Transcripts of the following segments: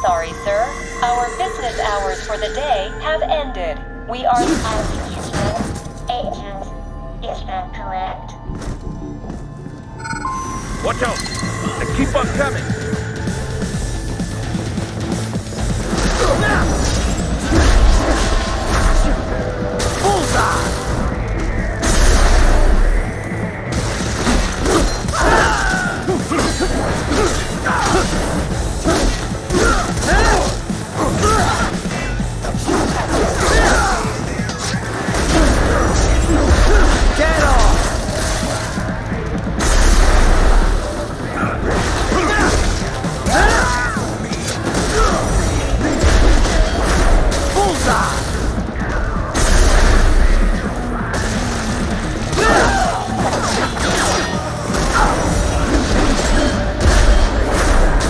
sorry, sir. Our business hours for the day have ended. We are... Agent, is that correct? Watch out! And keep on coming! Bullseye!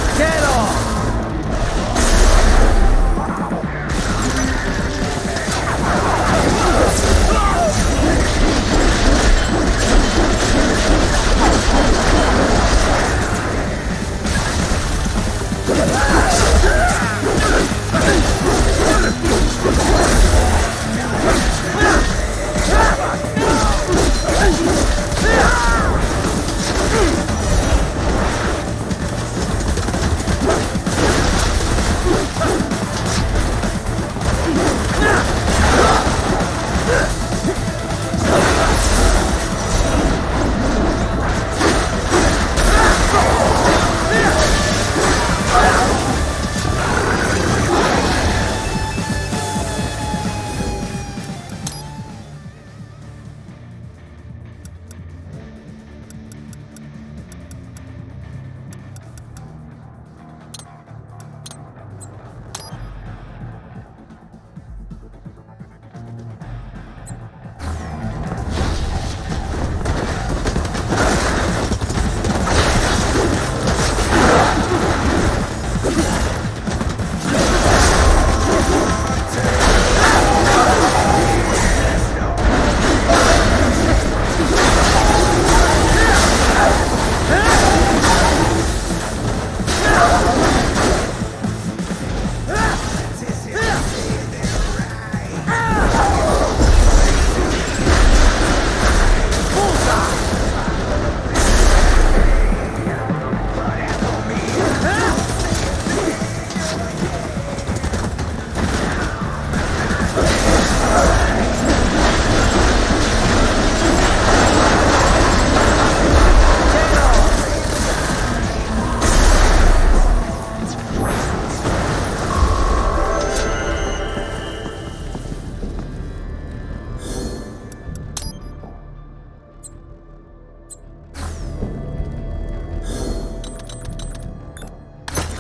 Get off!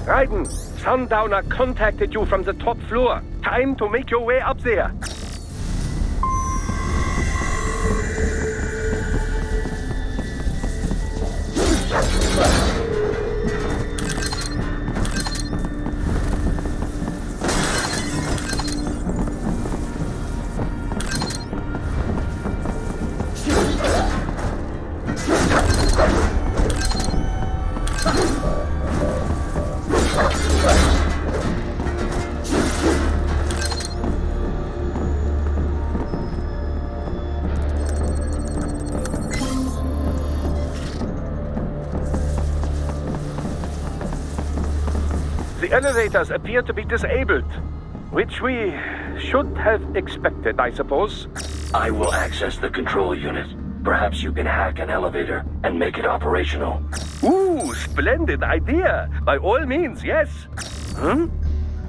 Raiden, Sundowner contacted you from the top floor. Time to make your way up there. The elevators appear to be disabled, which we should have expected, I suppose. I will access the control unit. Perhaps you can hack an elevator and make it operational. Ooh, splendid idea. By all means, yes.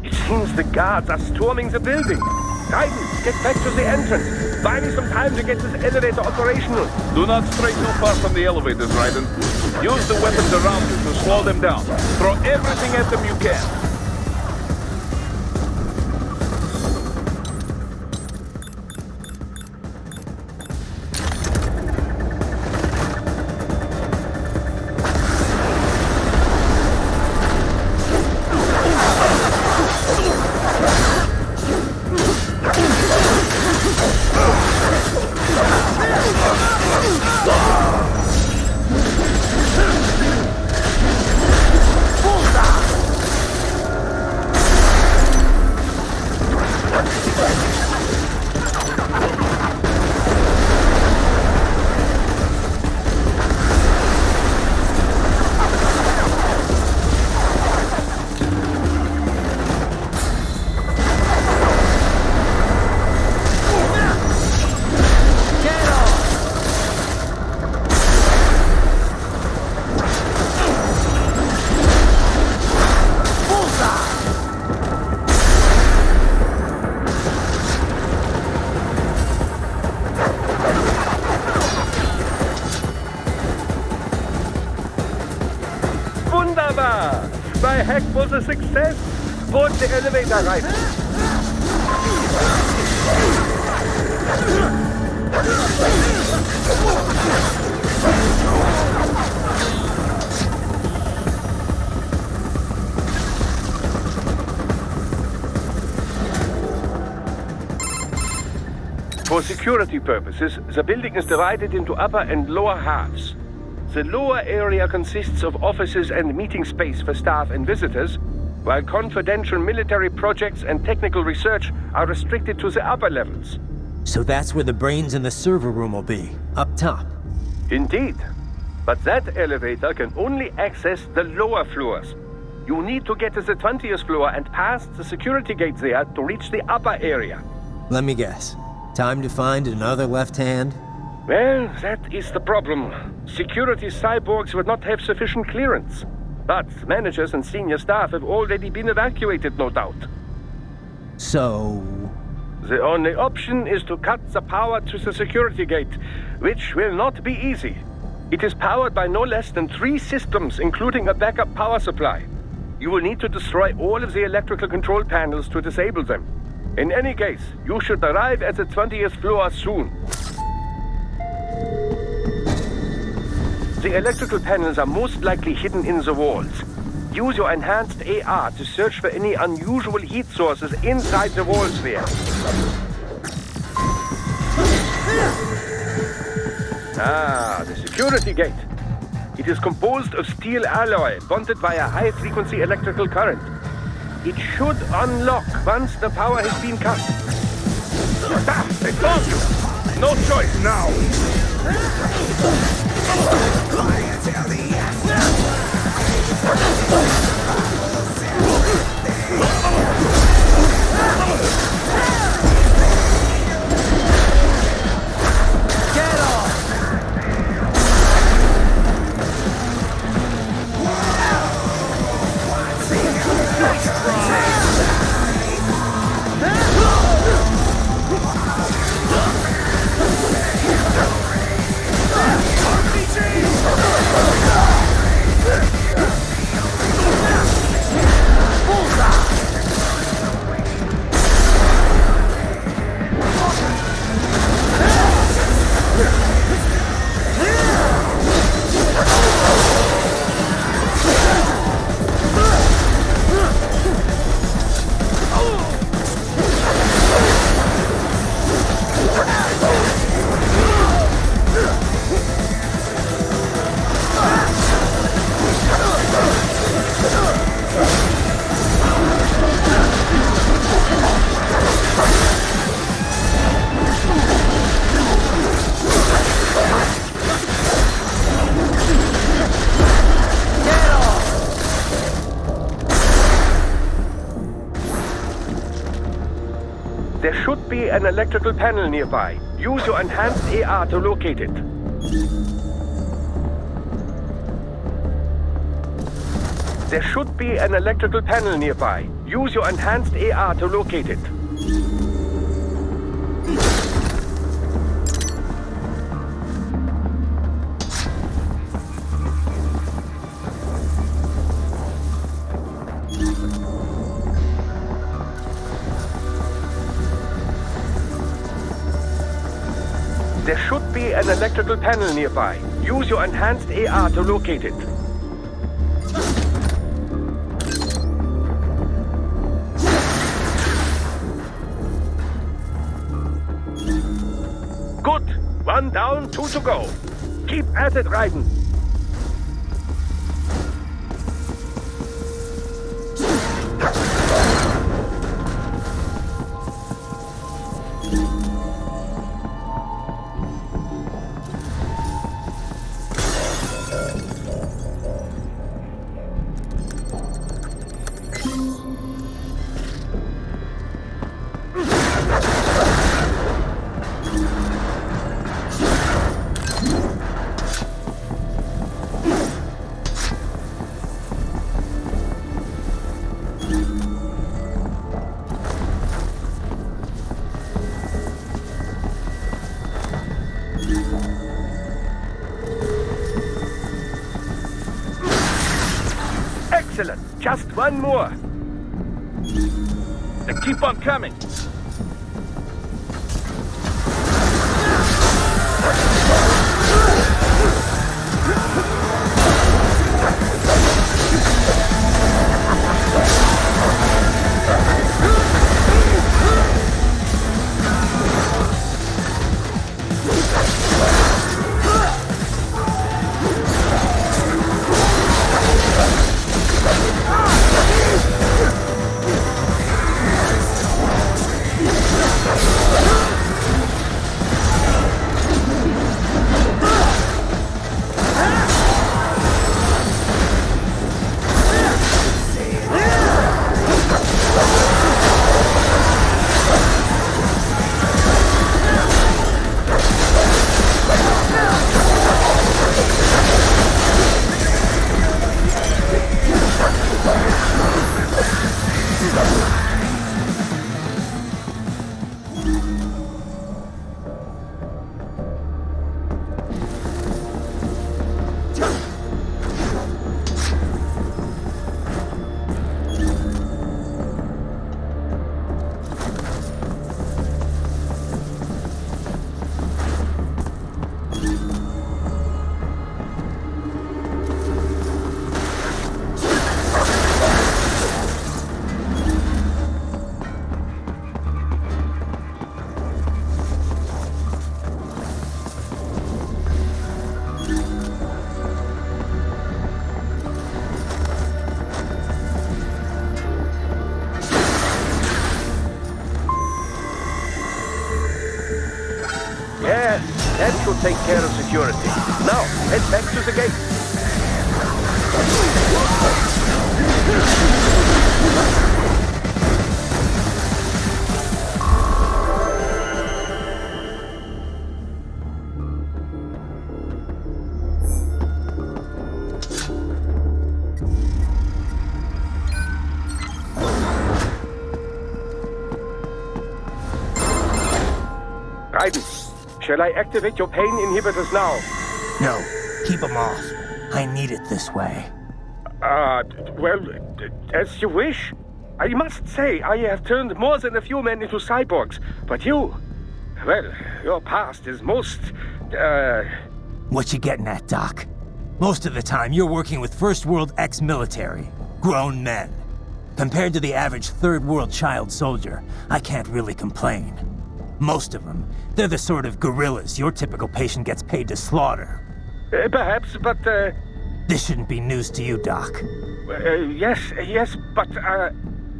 It seems the guards are storming the building. Raiden, get back to the entrance. Buy me some time to get this elevator operational. Do not stray too far from the elevators, Raiden. Use the weapons around you to slow them down. Throw everything at them you can. Wunderbar! My hack was a success! Put the elevator right! For security purposes, the building is divided into upper and lower halves. The lower area consists of offices and meeting space for staff and visitors, while confidential military projects and technical research are restricted to the upper levels. So that's where the brains in the server room will be, up top. Indeed. But that elevator can only access the lower floors. You need to get to the 20th floor and pass the security gate there to reach the upper area. Let me guess. Time to find another left hand? Well, that is the problem. Security cyborgs would not have sufficient clearance. But managers and senior staff have already been evacuated, no doubt. So... The only option is to cut the power to the security gate, which will not be easy. It is powered by no less than 3 systems, including a backup power supply. You will need to destroy all of the electrical control panels to disable them. In any case, you should arrive at the 20th floor soon. The electrical panels are most likely hidden in the walls. Use your enhanced AR to search for any unusual heat sources inside the walls there. Ah, the security gate. It is composed of steel alloy bonded by a high-frequency electrical current. It should unlock once the power has been cut. Ah, I told you! No choice now! Get off! There should be an electrical panel nearby. Use your enhanced AR to locate it. There should be an electrical panel nearby. Use your enhanced AR to locate it. There should be an electrical panel nearby. Use your enhanced AR to locate it. Good. 1 down, 2 to go. Keep at it, Raiden. Excellent. Just one more. Keep on coming. Yes, that should take care of security. Now, head back to the gate. Raiden, shall I activate your pain inhibitors now? No, keep them off. I need it this way. Well, as you wish. I must say, I have turned more than a few men into cyborgs, but you... Well, your past is most, What you getting at, Doc? Most of the time, you're working with First World ex-military. Grown men. Compared to the average Third World child soldier, I can't really complain. Most of them, they're the sort of guerrillas your typical patient gets paid to slaughter. Perhaps, but, This shouldn't be news to you, Doc. yes, but,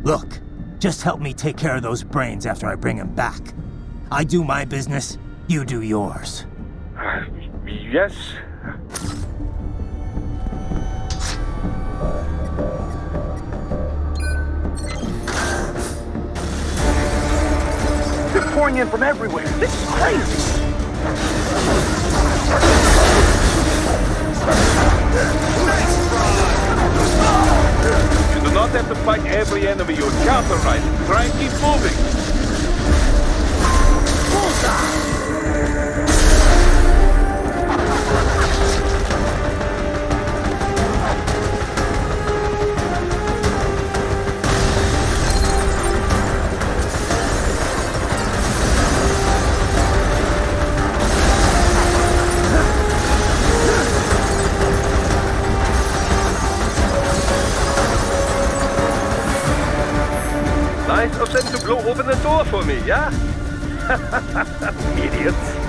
Look, just help me take care of those brains after I bring them back. I do my business, you do yours. yes. They're pouring in from everywhere. This is crazy. You do not have to fight every enemy you encounter, right? Try and keep moving. Nice of them to blow open the door for me, yeah? Idiots.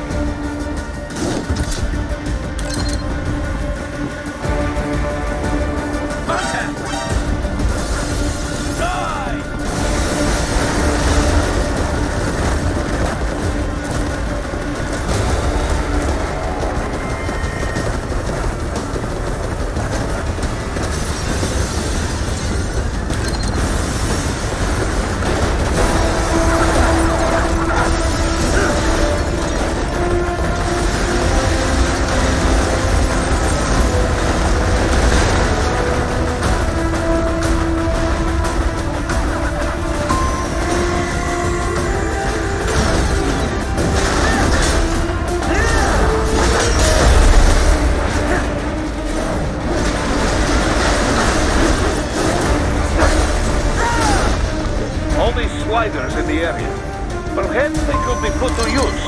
sliders in the area. Perhaps they could be put to use.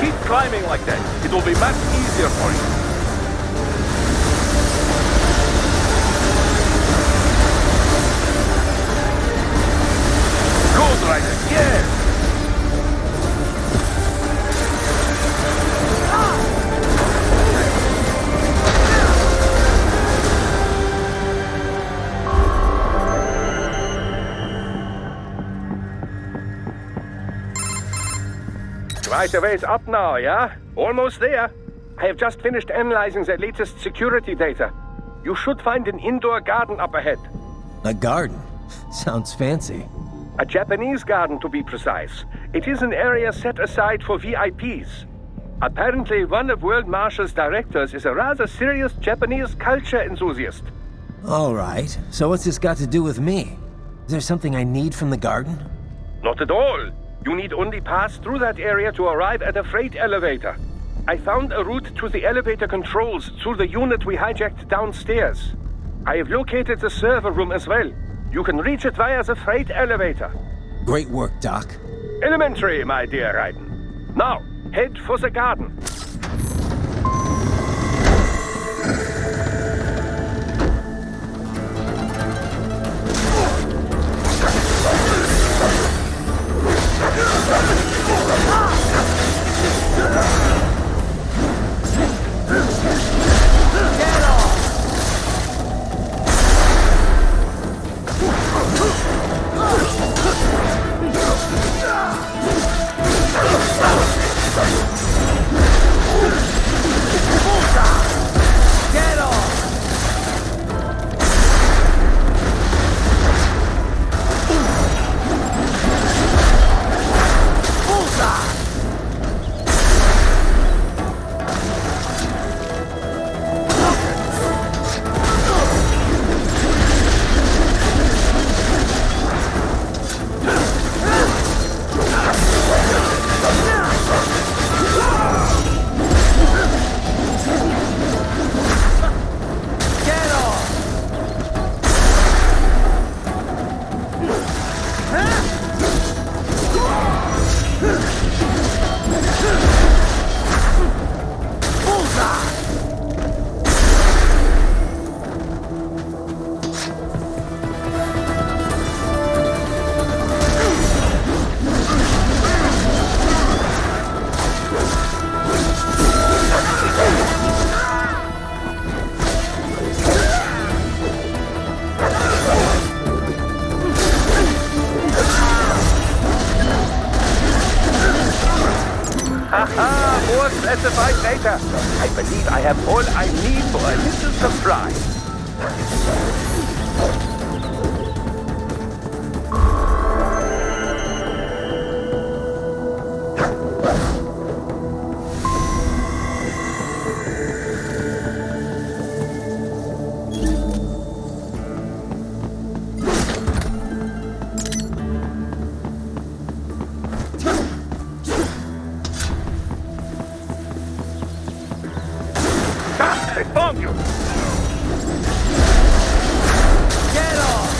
Keep climbing like that. It will be much easier for you. Good, Ryder. Yes. Right a ways up now, yeah? Almost there. I have just finished analyzing the latest security data. You should find an indoor garden up ahead. A garden? Sounds fancy. A Japanese garden, to be precise. It is an area set aside for VIPs. Apparently, one of World Marshall's directors is a rather serious Japanese culture enthusiast. All right. So what's this got to do with me? Is there something I need from the garden? Not at all. You need only pass through that area to arrive at a freight elevator. I found a route to the elevator controls through the unit we hijacked downstairs. I have located the server room as well. You can reach it via the freight elevator. Great work, Doc. Elementary, my dear Raiden. Now, head for the garden. More specified data. I believe I have all I need for a little surprise. I found you! Get off!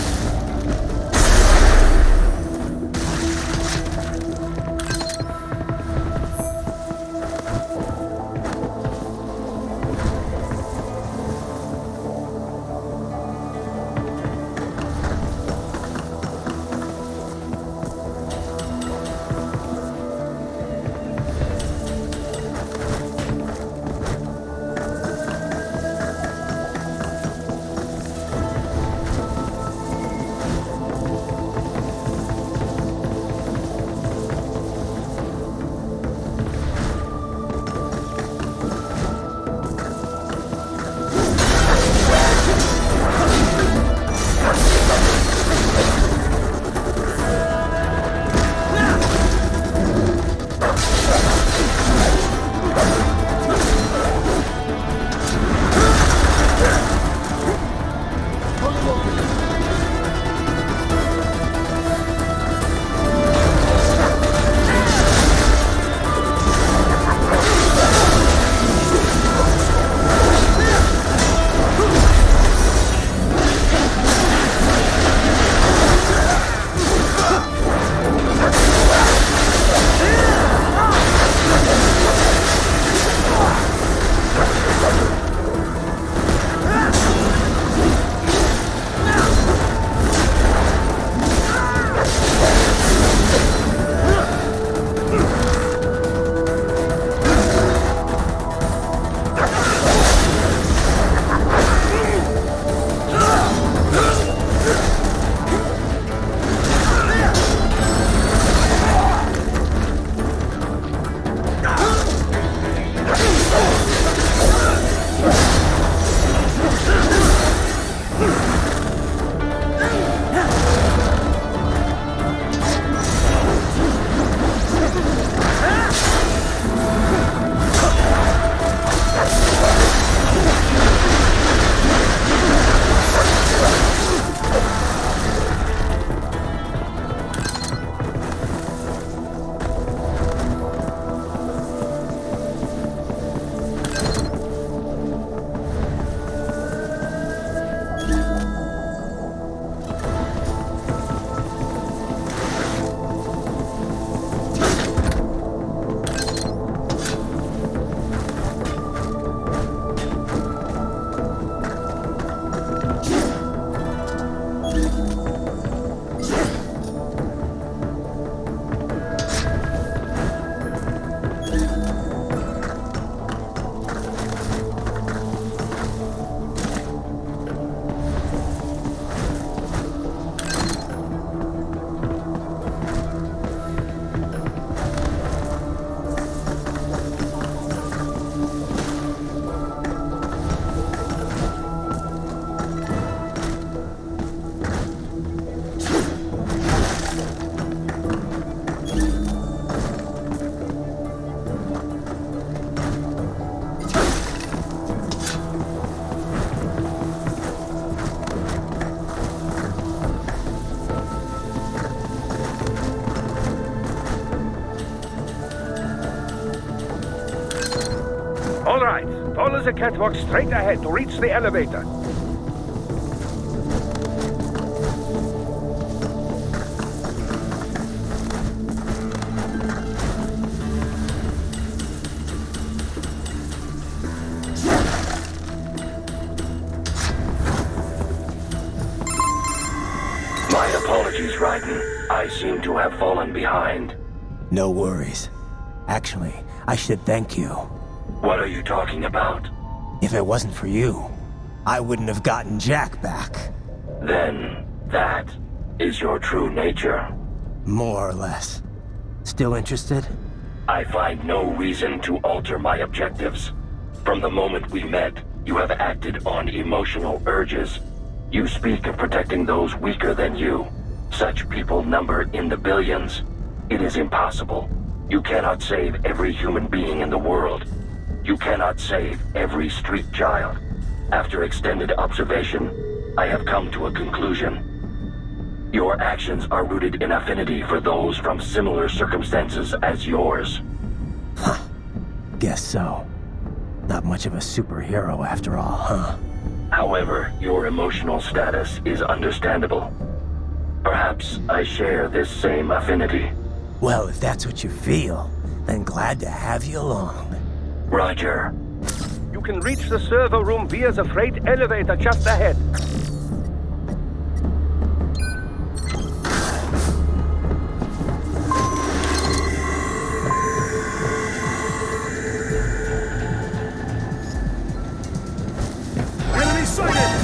Follow the catwalk straight ahead to reach the elevator. My apologies, Raiden. I seem to have fallen behind. No worries. Actually, I should thank you. What are you talking about? If it wasn't for you, I wouldn't have gotten Jack back. Then, that is your true nature. More or less. Still interested? I find no reason to alter my objectives. From the moment we met, you have acted on emotional urges. You speak of protecting those weaker than you. Such people number in the billions. It is impossible. You cannot save every human being in the world. You cannot save every street child. After extended observation, I have come to a conclusion. Your actions are rooted in affinity for those from similar circumstances as yours. Huh. Guess so. Not much of a superhero after all, huh? However, your emotional status is understandable. Perhaps I share this same affinity. Well, if that's what you feel, then glad to have you along. Roger. You can reach the server room via the freight elevator just ahead. Enemy sighted!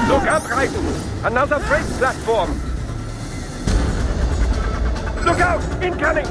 Look up, Raiden! Another freight platform! Look out! Incoming!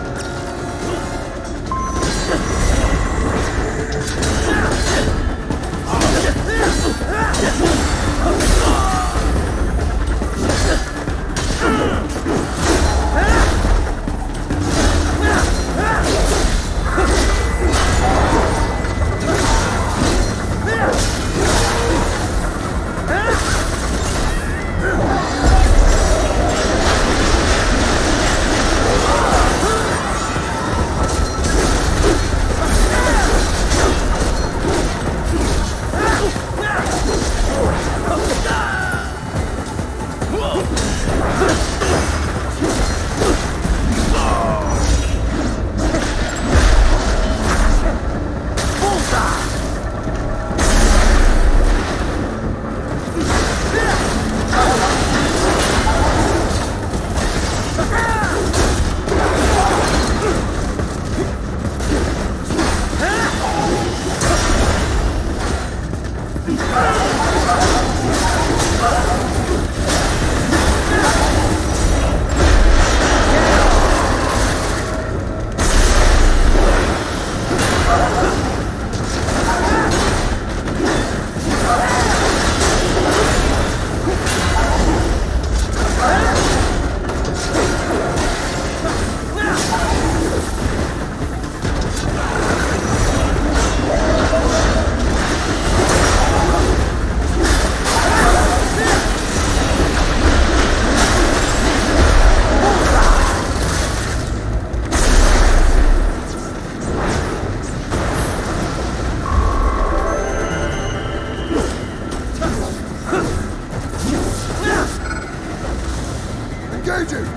Careful,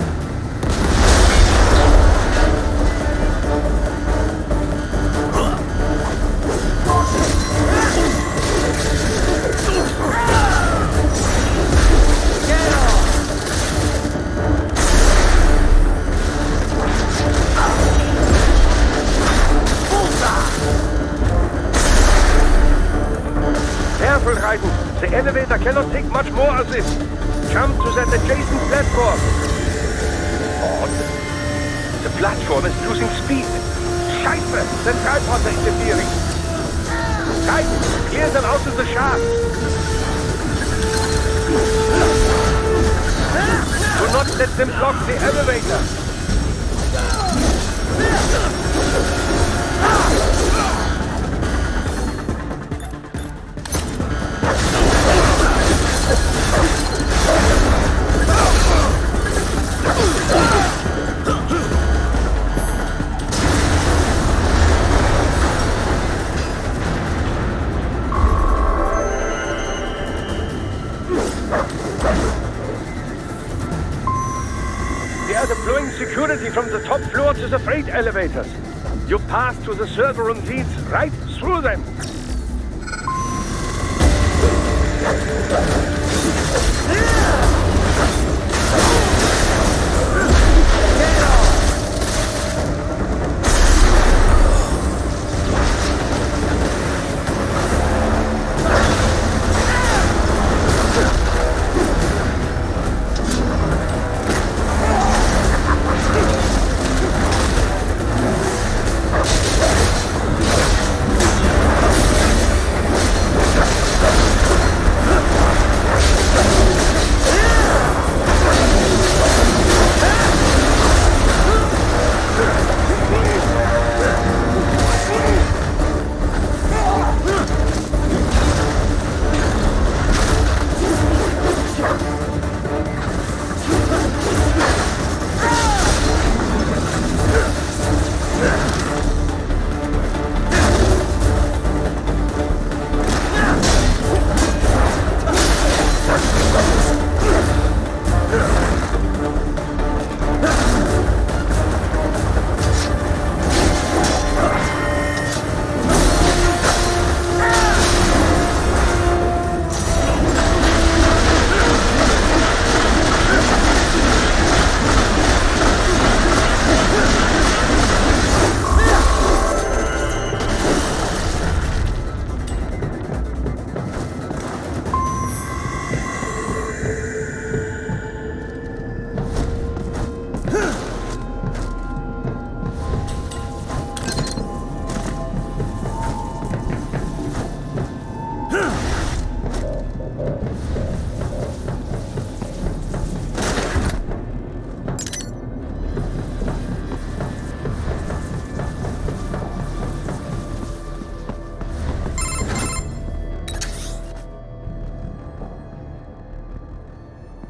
Raiden. The elevator cannot take much more of this. Jump to that adjacent platform. Odd. The platform is losing speed. Scheiße! The tripods are interfering. Raiden, clear them out of the shaft. Do not let them block the elevator. They are deploying security from the top floor to the freight elevators. You pass to the server room leads right through them.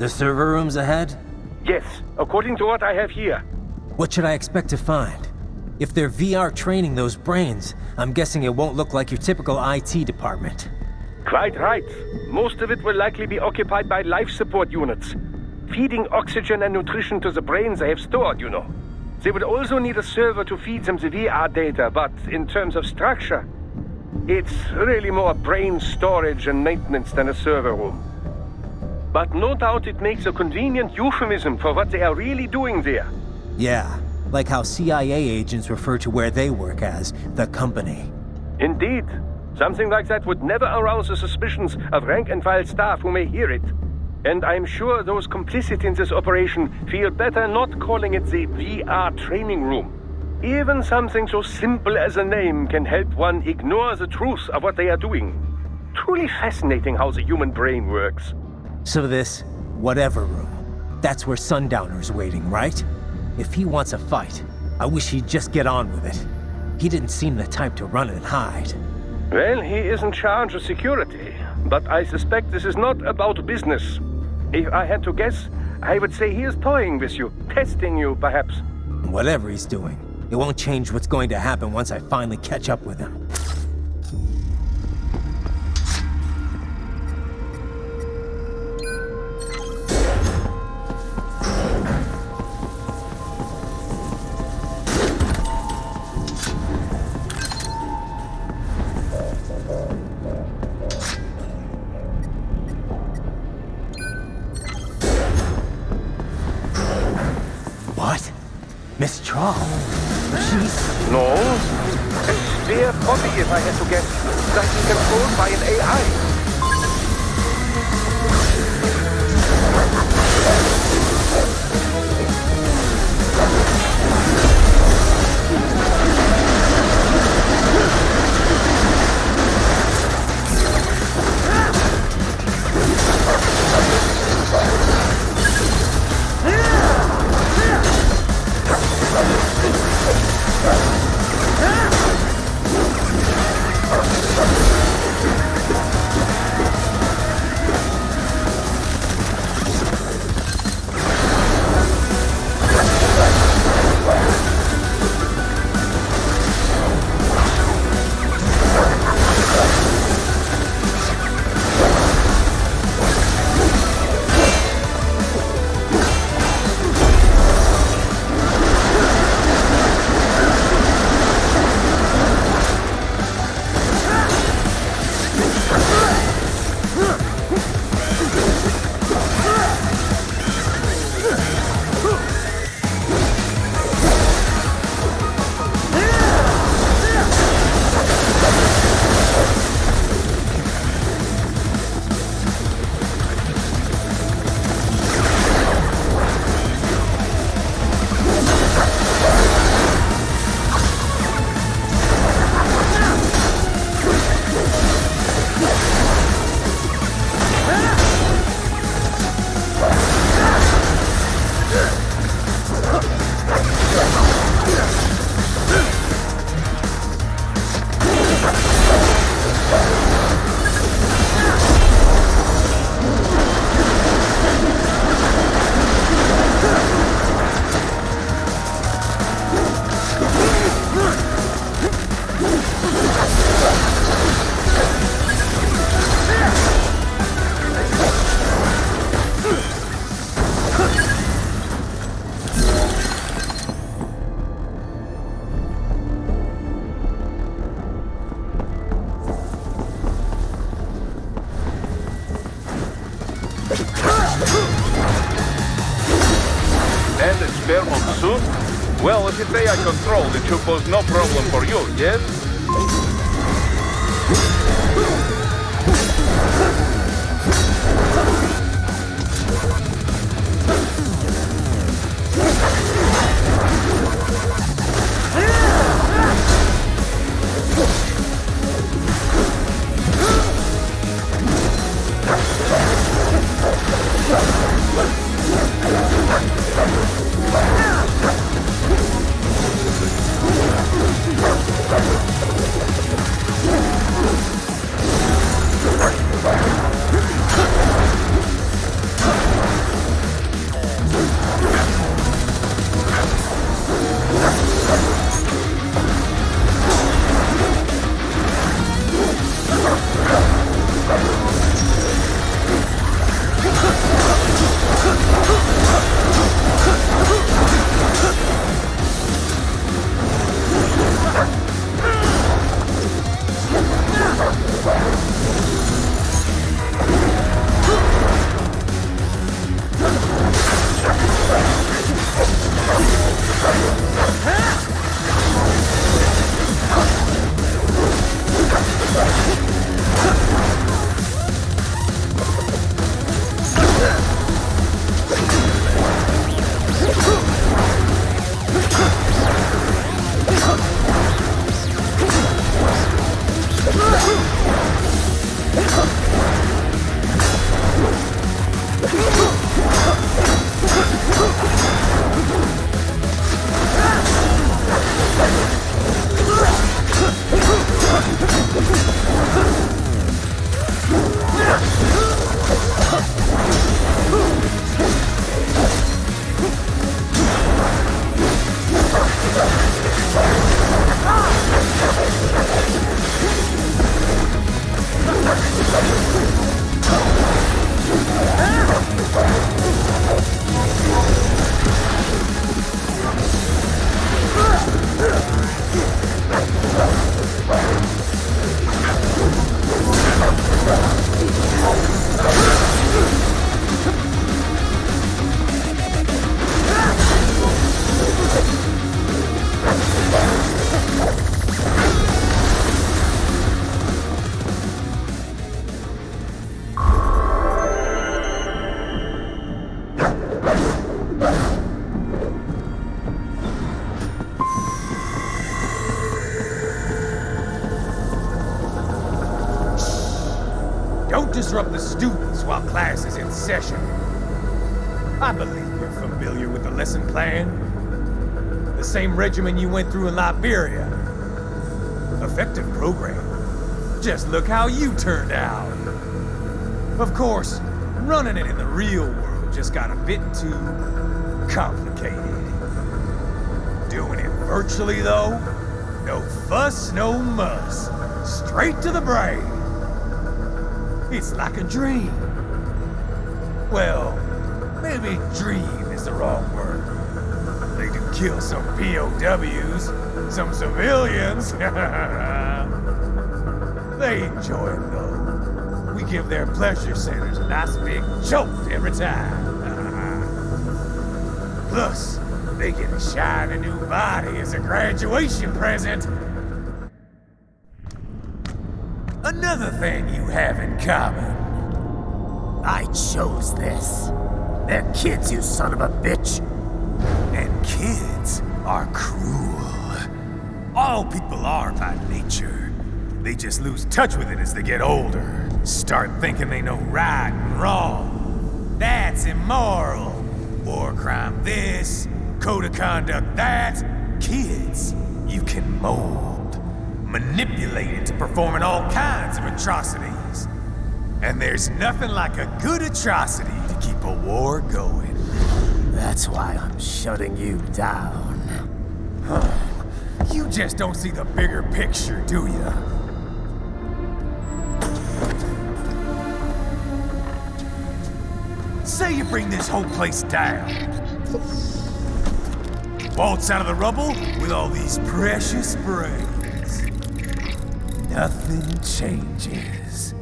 The server room's ahead? Yes, according to what I have here. What should I expect to find? If they're VR training those brains, I'm guessing it won't look like your typical IT department. Quite right. Most of it will likely be occupied by life support units. Feeding oxygen and nutrition to the brains they have stored, you know. They will also need a server to feed them the VR data, but in terms of structure, it's really more brain storage and maintenance than a server room. But no doubt it makes a convenient euphemism for what they are really doing there. Yeah, like how CIA agents refer to where they work as the company. Indeed. Something like that would never arouse the suspicions of rank-and-file staff who may hear it. And I'm sure those complicit in this operation feel better not calling it the VR training room. Even something so simple as a name can help one ignore the truth of what they are doing. Truly fascinating how the human brain works. So this whatever room, that's where Sundowner's waiting, right? If he wants a fight, I wish he'd just get on with it. He didn't seem the type to run and hide. Well, he is in charge of security, but I suspect this is not about business. If I had to guess, I would say he is toying with you, testing you, perhaps. Whatever he's doing, it won't change what's going to happen once I finally catch up with him. Miss Troll. She's... No. A spare body, if I had to guess. That's controlled by an AI. And experiment suit? Well, if it's AI controlled, it should pose no problem for you, yes? disrupt the students while class is in session. I believe you're familiar with the lesson plan. The same regimen you went through in Liberia. Effective program. Just look how you turned out. Of course, running it in the real world just got a bit too complicated. Doing it virtually, though, no fuss, no muss. Straight to the brain. It's like a dream. Well, maybe dream is the wrong word. They do kill some POWs, some civilians. They enjoy it, though. We give their pleasure centers a nice big jolt every time. Plus, they get a shiny new body as a graduation present. Another thing you have in common. I chose this. They're kids, you son of a bitch. And kids are cruel. All people are by nature. They just lose touch with it as they get older. Start thinking they know right and wrong. That's immoral. War crime this, code of conduct that. Kids, you can mold, manipulate into performing all kinds of atrocities. And there's nothing like a good atrocity to keep a war going. That's why I'm shutting you down. You just don't see the bigger picture, do you? Say you bring this whole place down. Waltz out of the rubble with all these precious brains. Nothing changes.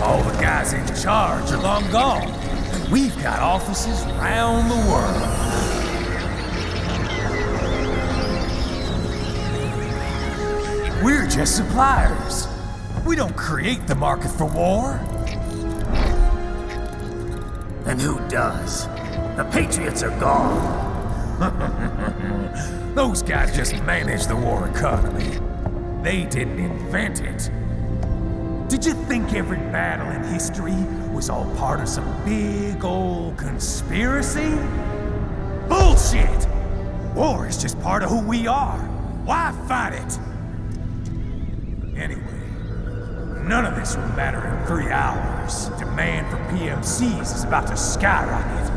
All the guys in charge are long gone, and we've got offices around the world. We're just suppliers. We don't create the market for war. And who does? The Patriots are gone. Those guys just manage the war economy. They didn't invent it. Did you think every battle in history was all part of some big old conspiracy? Bullshit! War is just part of who we are. Why fight it? Anyway, none of this will matter in 3 hours. Demand for PMCs is about to skyrocket.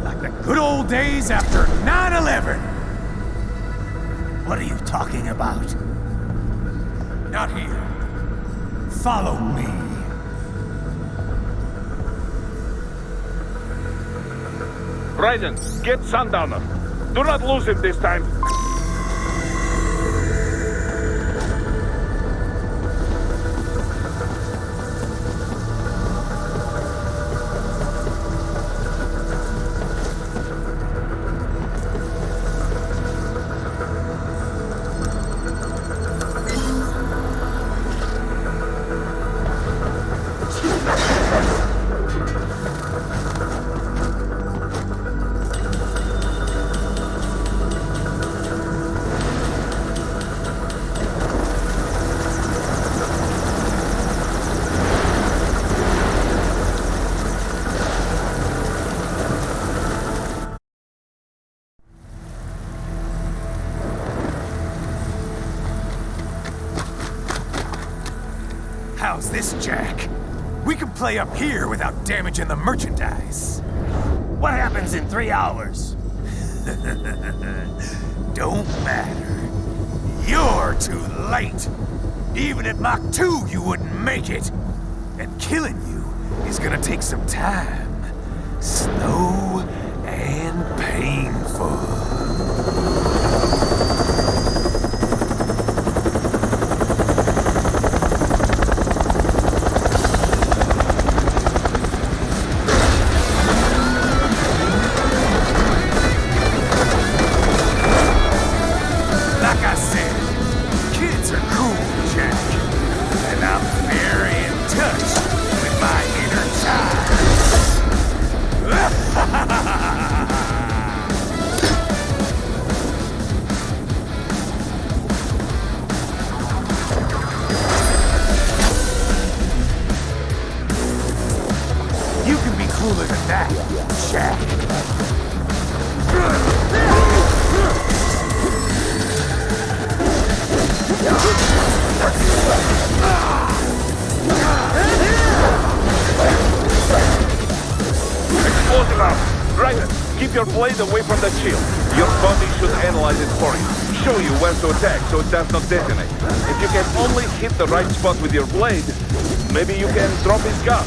Like the good old days after 9/11. What are you talking about? Not here. Follow me. Raiden, get Sundowner. Do not lose him this time. How's this, Jack? We can play up here without damaging the merchandise. What happens in 3 hours? Don't matter. You're too late. Even at Mach 2, you wouldn't make it. And killing you is gonna take some time. Slow and painful. You can be cooler than that, Jack. Explosive arm. Ryder, keep your blade away from the shield. Your body should analyze it for you. Show you when to attack so it does not detonate. If you can only hit the right spot with your blade, maybe you can drop his gun.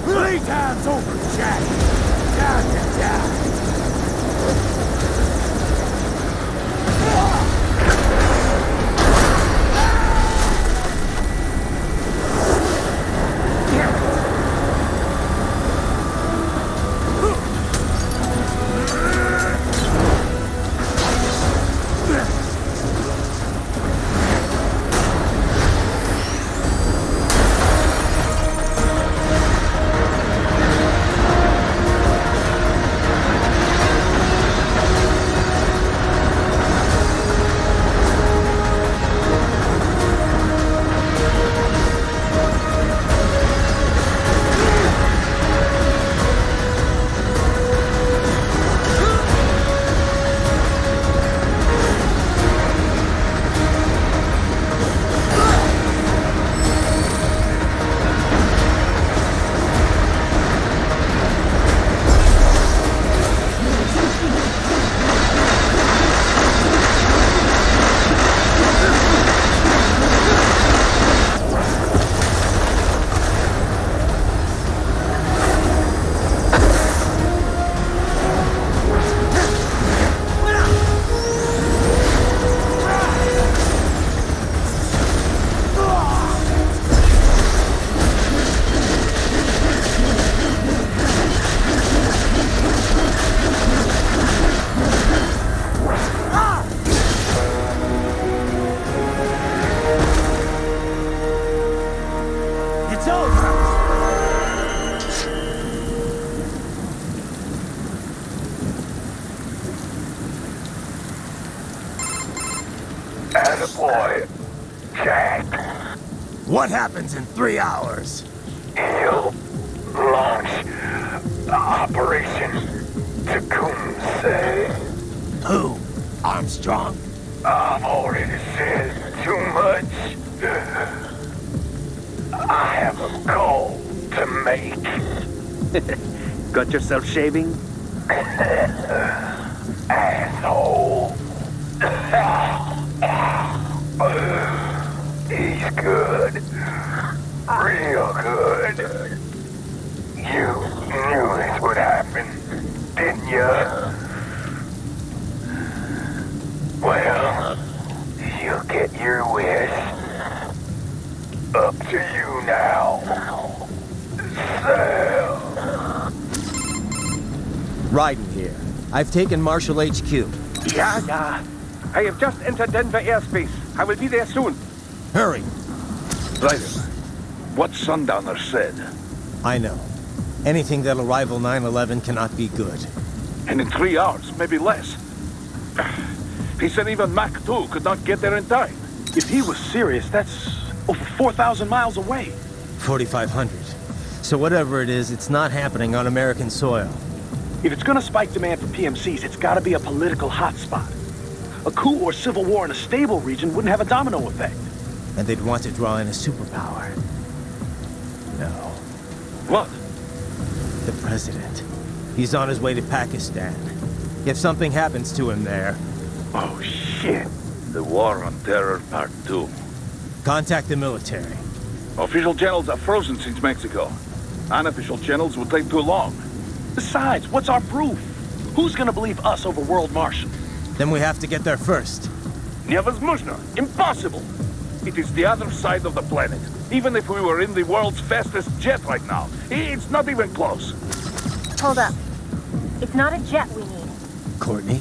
Playtime's over, Jack. Time to die. Boy, Jack, What happens in 3 hours? he'll launch Operation Tecumseh. Who? Armstrong? I've already said too much. I have a call to make. Got yourself shaving? Asshole. He's good. Real good. You knew this would happen, didn't you? Well, you'll get your wish. Up to you now. Sam. Raiden here. I've taken Marshall HQ. Yeah. I have just entered Denver airspace. I will be there soon. Hurry. Raiden, what Sundowner said. I know. Anything that'll rival 9/11 cannot be good. And in 3 hours, maybe less. He said even Mach 2 could not get there in time. If he was serious, that's over 4,000 miles away. 4,500. So whatever it is, it's not happening on American soil. If it's gonna spike demand for PMCs, it's gotta be a political hotspot. A coup or civil war in a stable region wouldn't have a domino effect. And they'd want to draw in a superpower. No. What? The president. He's on his way to Pakistan. If something happens to him there, Oh, shit. The War on Terror Part 2. contact the military. Official channels are frozen since Mexico. Unofficial channels would take too long. Besides, what's our proof? Who's gonna believe us over World Marshal? Then we have to get there first. Невозможно. Impossible. It is the other side of the planet. Even if we were in the world's fastest jet right now, it's not even close. Hold up. It's not a jet we need. Courtney?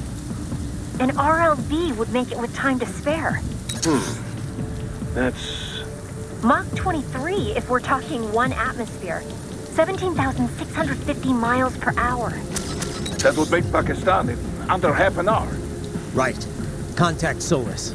An RLV would make it with time to spare. That's... Mach 23 if we're talking 1 atmosphere. 17,650 miles per hour. That would make Pakistan in under half an hour. Right. Contact Solus.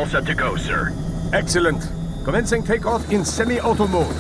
all set to go, sir. Excellent. Commencing takeoff in semi-auto mode.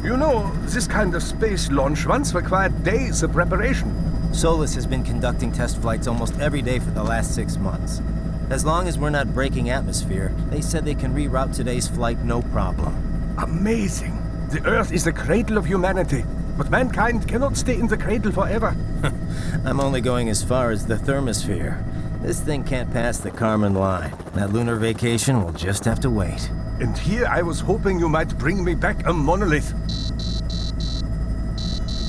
You know, this kind of space launch once required days of preparation. Solus has been conducting test flights almost every day for the last 6 months. As long as we're not breaking atmosphere, they said they can reroute today's flight no problem. Amazing. The Earth is the cradle of humanity, but mankind cannot stay in the cradle forever. I'm only going as far as the thermosphere. This thing can't pass the Kármán line. That lunar vacation will just have to wait. And here I was hoping you might bring me back a monolith.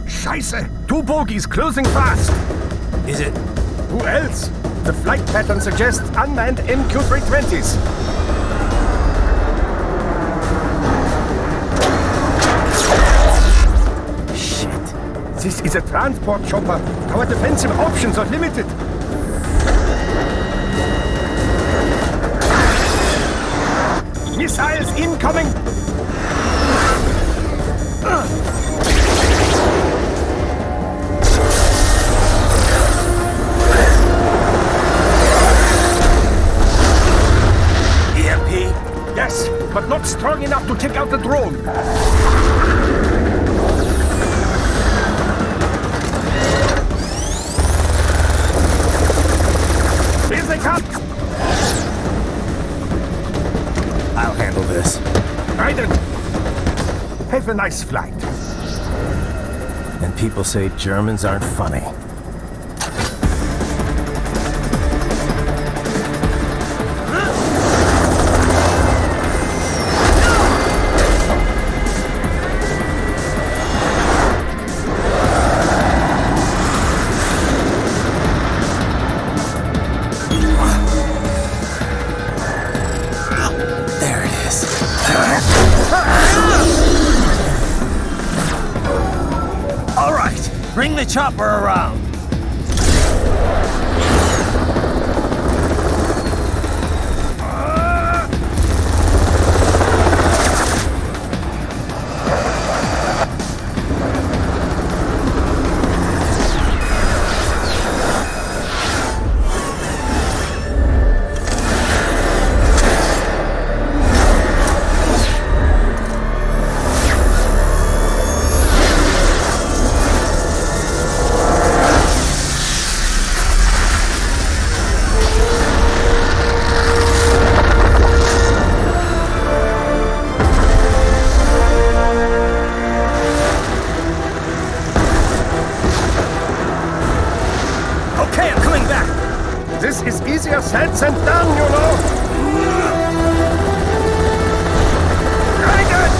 Scheiße! 2 bogies closing fast! Is it? Who else? The flight pattern suggests unmanned MQ-320s. Shit. This is a transport chopper. Our defensive options are limited. Missiles incoming! Yes, but not strong enough to take out the drone. Here they come! I'll handle this. Raiden! Have a nice flight. And people say Germans aren't funny. Bring the chopper around! This is easier said than done, you know. Very good.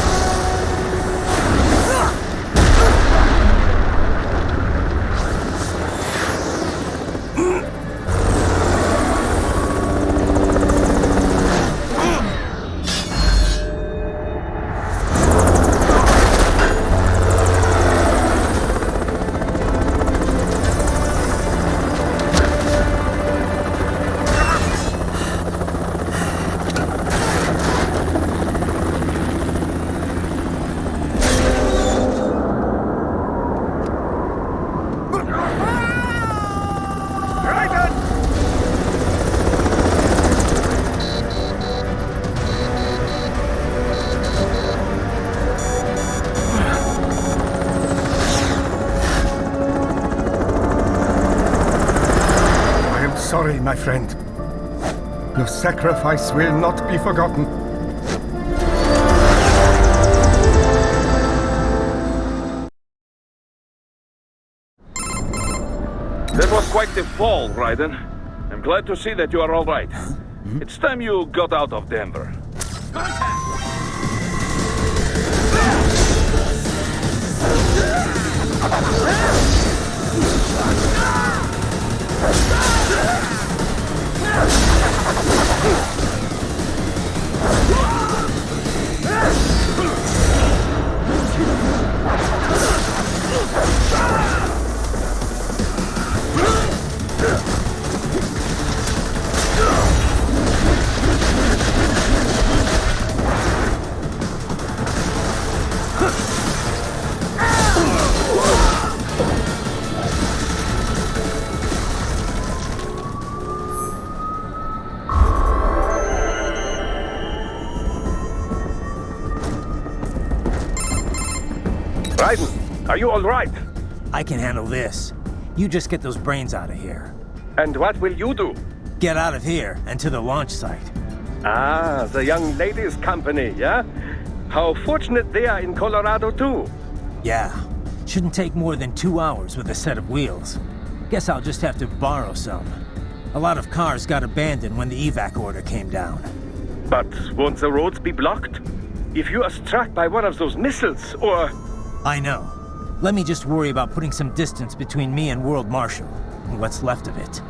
Sorry, my friend. Your sacrifice will not be forgotten. That was quite the fall, Raiden. I'm glad to see that you are all right. It's time you got out of Denver. Raiden, are you all right? I can handle this. You just get those brains out of here. And what will you do? Get out of here and to the launch site. Ah, the young ladies' company, yeah? How fortunate they are in Colorado, too. Yeah. Shouldn't take more than 2 hours with a set of wheels. Guess I'll just have to borrow some. A lot of cars got abandoned when the evac order came down. But won't the roads be blocked? If you are struck by one of those missiles, or... I know. Let me just worry about putting some distance between me and World Marshal. What's left of it.